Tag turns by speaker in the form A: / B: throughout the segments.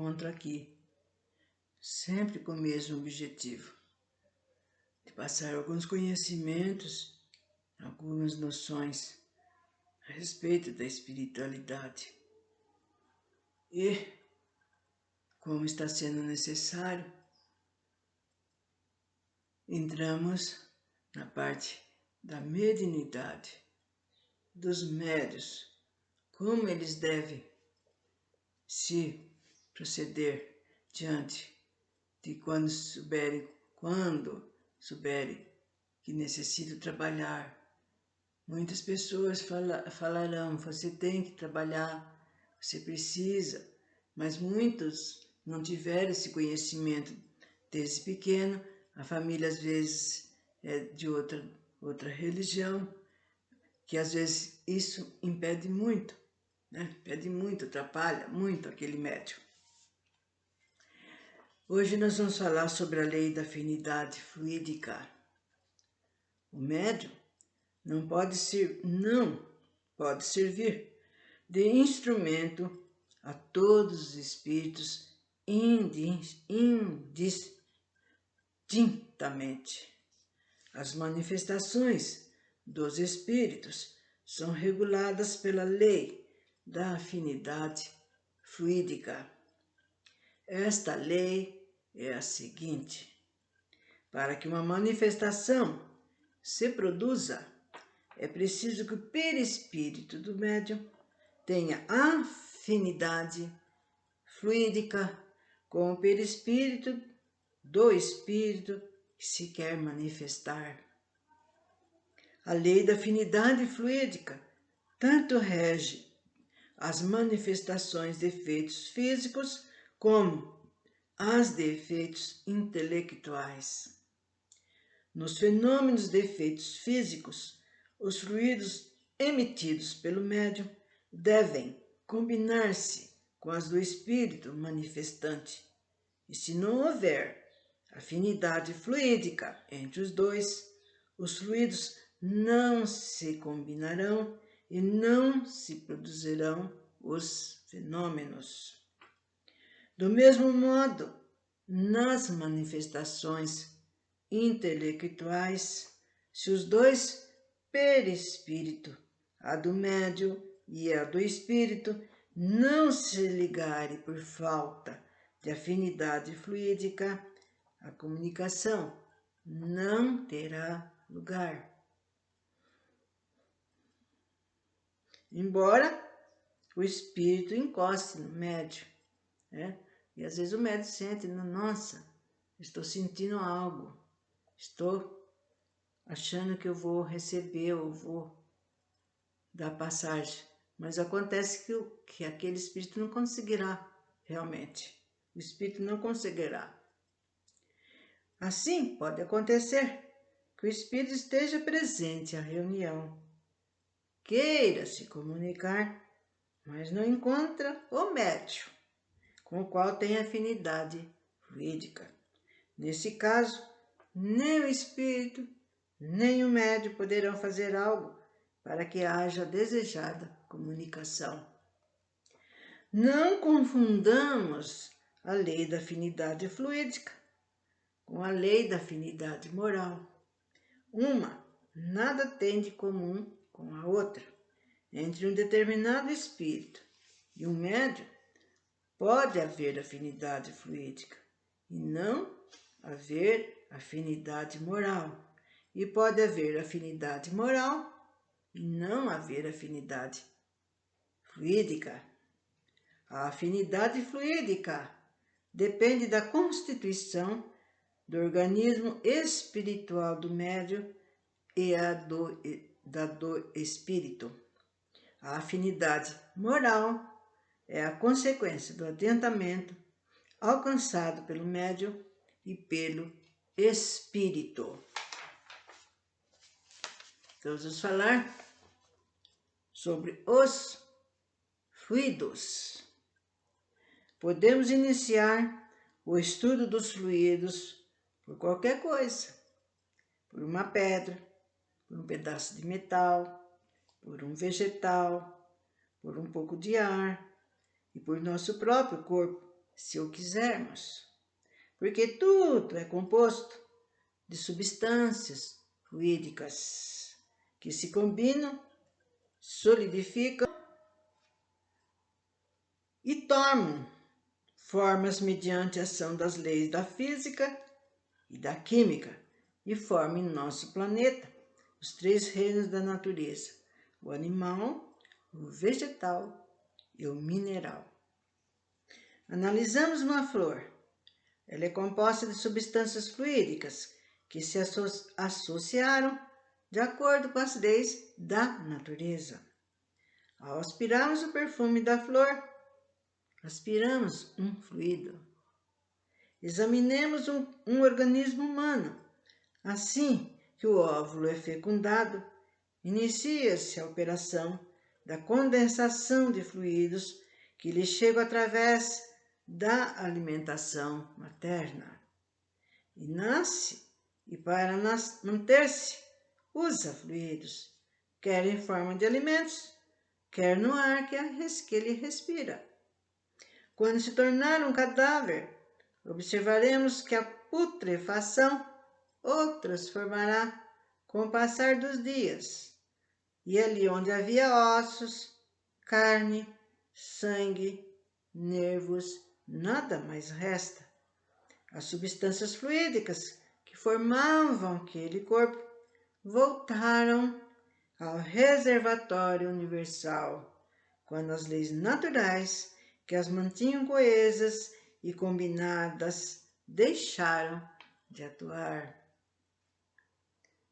A: encontro aqui, sempre com o mesmo objetivo, de passar alguns conhecimentos, algumas noções a respeito da espiritualidade. E, como está sendo necessário, entramos na parte da mediunidade, dos médiuns, como eles devem se proceder diante de quando souberem que necessitam trabalhar. Muitas pessoas falarão, você tem que trabalhar, você precisa, mas muitos não tiveram esse conhecimento desde pequeno. A família às vezes é de outra religião, que às vezes isso impede muito, né? Impede muito, atrapalha muito aquele médium. Hoje nós vamos falar sobre a lei da afinidade fluídica. O médium não pode servir de instrumento a todos os espíritos indistintamente. As manifestações dos espíritos são reguladas pela lei da afinidade fluídica. Esta lei é a seguinte: para que uma manifestação se produza, é preciso que o perispírito do médium tenha afinidade fluídica com o perispírito do espírito que se quer manifestar. A lei da afinidade fluídica tanto rege as manifestações de efeitos físicos como as de efeitos intelectuais. Nos fenômenos de efeitos físicos, os fluidos emitidos pelo médium devem combinar-se com as do espírito manifestante. E se não houver afinidade fluídica entre os dois, os fluidos não se combinarão e não se produzirão os fenômenos. Do mesmo modo, nas manifestações intelectuais, se os dois perispírito, a do médium e a do espírito, não se ligarem por falta de afinidade fluídica, a comunicação não terá lugar. Embora o espírito encoste no médium, né? E às vezes o médium sente, nossa, estou sentindo algo, estou achando que eu vou receber ou vou dar passagem. Mas acontece que aquele espírito não conseguirá realmente. O espírito não conseguirá. Assim, pode acontecer que o espírito esteja presente à reunião, queira se comunicar, mas não encontra o médium com o qual tem afinidade fluídica. Nesse caso, nem o espírito, nem o médium poderão fazer algo para que haja a desejada comunicação. Não confundamos a lei da afinidade fluídica com a lei da afinidade moral. Uma nada tem de comum com a outra. Entre um determinado espírito e um médium, pode haver afinidade fluídica e não haver afinidade moral. E pode haver afinidade moral e não haver afinidade fluídica. A afinidade fluídica depende da constituição do organismo espiritual do médium e da do espírito. A afinidade moral é a consequência do adiantamento alcançado pelo médium e pelo espírito. Então, vamos falar sobre os fluidos. Podemos iniciar o estudo dos fluidos por qualquer coisa, por uma pedra, por um pedaço de metal, por um vegetal, por um pouco de ar e por nosso próprio corpo, se o quisermos, porque tudo é composto de substâncias fluídicas que se combinam, solidificam e tomam formas mediante a ação das leis da física e da química e formam em nosso planeta os 3 reinos da natureza: o animal, o vegetal e o mineral. Analisamos uma flor. Ela é composta de substâncias fluídicas que se associaram de acordo com as leis da natureza. Ao aspirarmos o perfume da flor, aspiramos um fluido. Examinemos um organismo humano. Assim que o óvulo é fecundado, inicia-se a operação da condensação de fluidos que lhe chegam através da alimentação materna. E nasce, e para manter-se, usa fluidos, quer em forma de alimentos, quer no ar que ele respira. Quando se tornar um cadáver, observaremos que a putrefação o transformará com o passar dos dias, e ali onde havia ossos, carne, sangue, nervos, nada mais resta. As substâncias fluídicas que formavam aquele corpo voltaram ao reservatório universal, quando as leis naturais que as mantinham coesas e combinadas deixaram de atuar.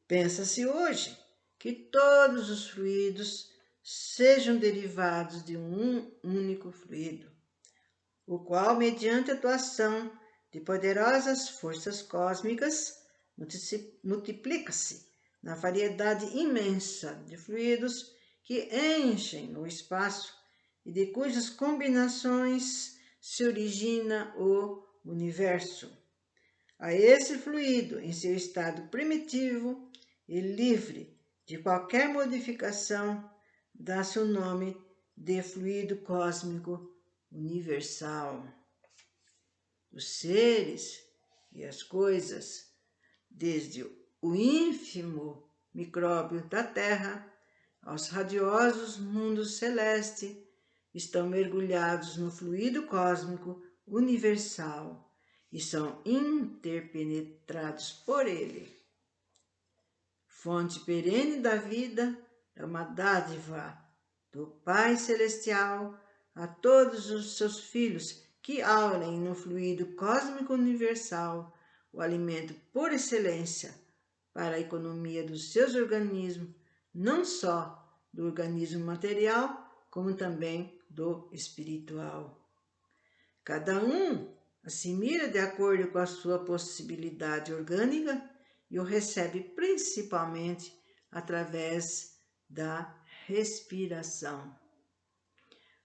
A: Pensa-se hoje que todos os fluidos sejam derivados de um único fluido, o qual, mediante a atuação de poderosas forças cósmicas, multiplica-se na variedade imensa de fluidos que enchem o espaço e de cujas combinações se origina o universo. A esse fluido, em seu estado primitivo e livre de qualquer modificação, dá-se o nome de fluido cósmico universal. Os seres e as coisas, desde o ínfimo micróbio da Terra aos radiosos mundos celestes, estão mergulhados no fluido cósmico universal e são interpenetrados por ele. Fonte perene da vida, é uma dádiva do Pai Celestial a todos os seus filhos que aurem no fluido cósmico universal o alimento por excelência para a economia dos seus organismos, não só do organismo material, como também do espiritual. Cada um assimila de acordo com a sua possibilidade orgânica e o recebe principalmente através da respiração.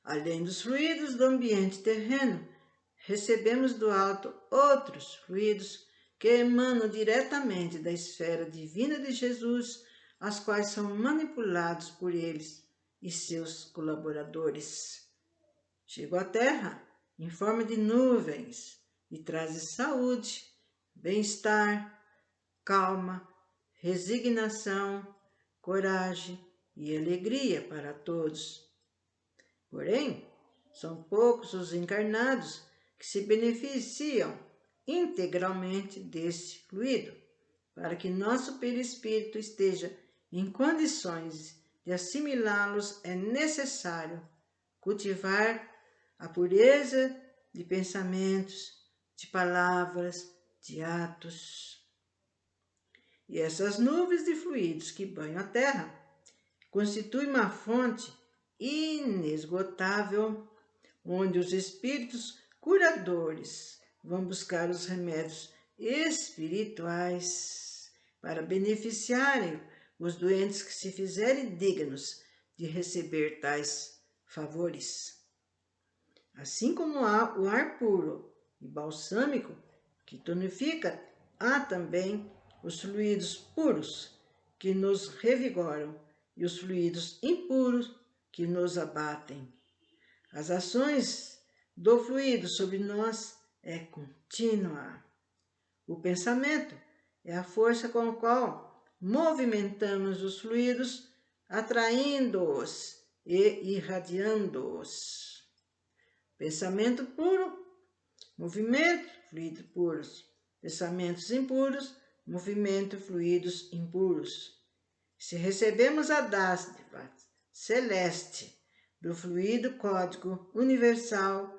A: Além dos fluidos do ambiente terreno, recebemos do alto outros fluidos que emanam diretamente da esfera divina de Jesus, as quais são manipulados por eles e seus colaboradores. Chegam à Terra em forma de nuvens e trazem saúde, bem-estar, calma, resignação, coragem e alegria para todos. Porém, são poucos os encarnados que se beneficiam integralmente desse fluido. Para que nosso perispírito esteja em condições de assimilá-los, é necessário cultivar a pureza de pensamentos, de palavras, de atos. E essas nuvens de fluidos que banham a Terra constituem uma fonte inesgotável, onde os espíritos curadores vão buscar os remédios espirituais para beneficiarem os doentes que se fizerem dignos de receber tais favores. Assim como há o ar puro e balsâmico que tonifica, há também os fluidos puros que nos revigoram e os fluidos impuros que nos abatem. As ações do fluido sobre nós é contínua. O pensamento é a força com a qual movimentamos os fluidos, atraindo-os e irradiando-os. Pensamento puro, movimento, fluidos puros. Pensamentos impuros, movimento, fluidos impuros. Se recebemos a dádiva celeste do fluido código universal,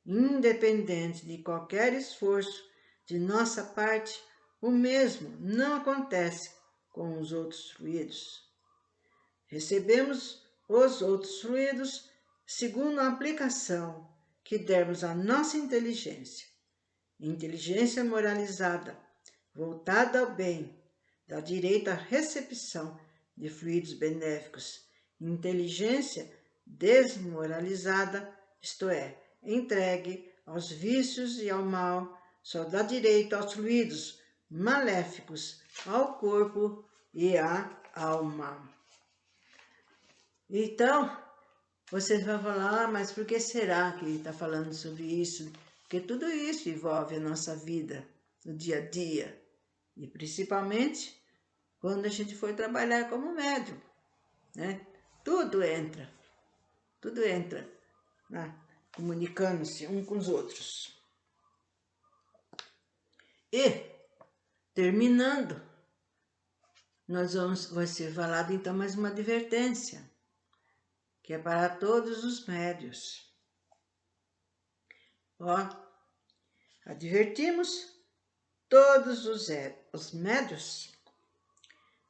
A: independente de qualquer esforço de nossa parte, o mesmo não acontece com os outros fluidos. Recebemos os outros fluidos segundo a aplicação que dermos à nossa inteligência. Inteligência moralizada, voltada ao bem, dá direito à recepção de fluidos benéficos. Inteligência desmoralizada, isto é, entregue aos vícios e ao mal, só dá direito aos fluidos maléficos, ao corpo e à alma. Então, vocês vão falar, mas por que será que ele está falando sobre isso? Porque tudo isso envolve a nossa vida, no dia a dia. E principalmente quando a gente for trabalhar como médium, né? Tudo entra, né? Comunicando-se um com os outros. E, terminando, vai ser falado então mais uma advertência, que é para todos os médios. Ó, advertimos todos os médios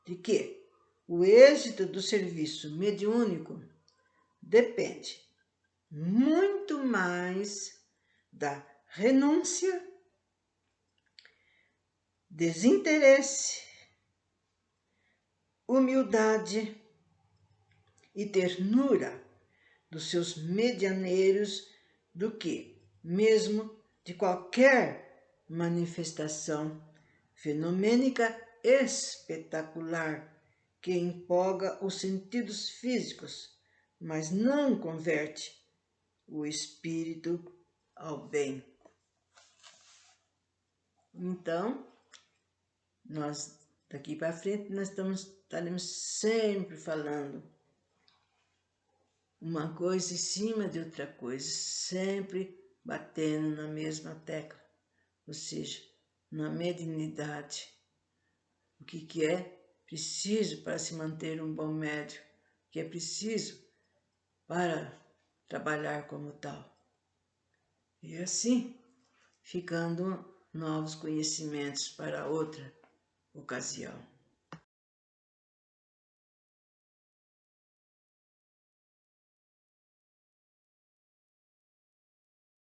A: de que o êxito do serviço mediúnico depende muito mais da renúncia, desinteresse, humildade e ternura dos seus medianeiros do que mesmo de qualquer manifestação fenomênica espetacular que empolga os sentidos físicos, mas não converte o espírito ao bem. Então, nós daqui para frente nós estaremos sempre falando uma coisa em cima de outra coisa, sempre batendo na mesma tecla, ou seja, na mediunidade. O que é preciso para se manter um bom médium, o que é preciso para trabalhar como tal. E assim, ficando novos conhecimentos para outra ocasião.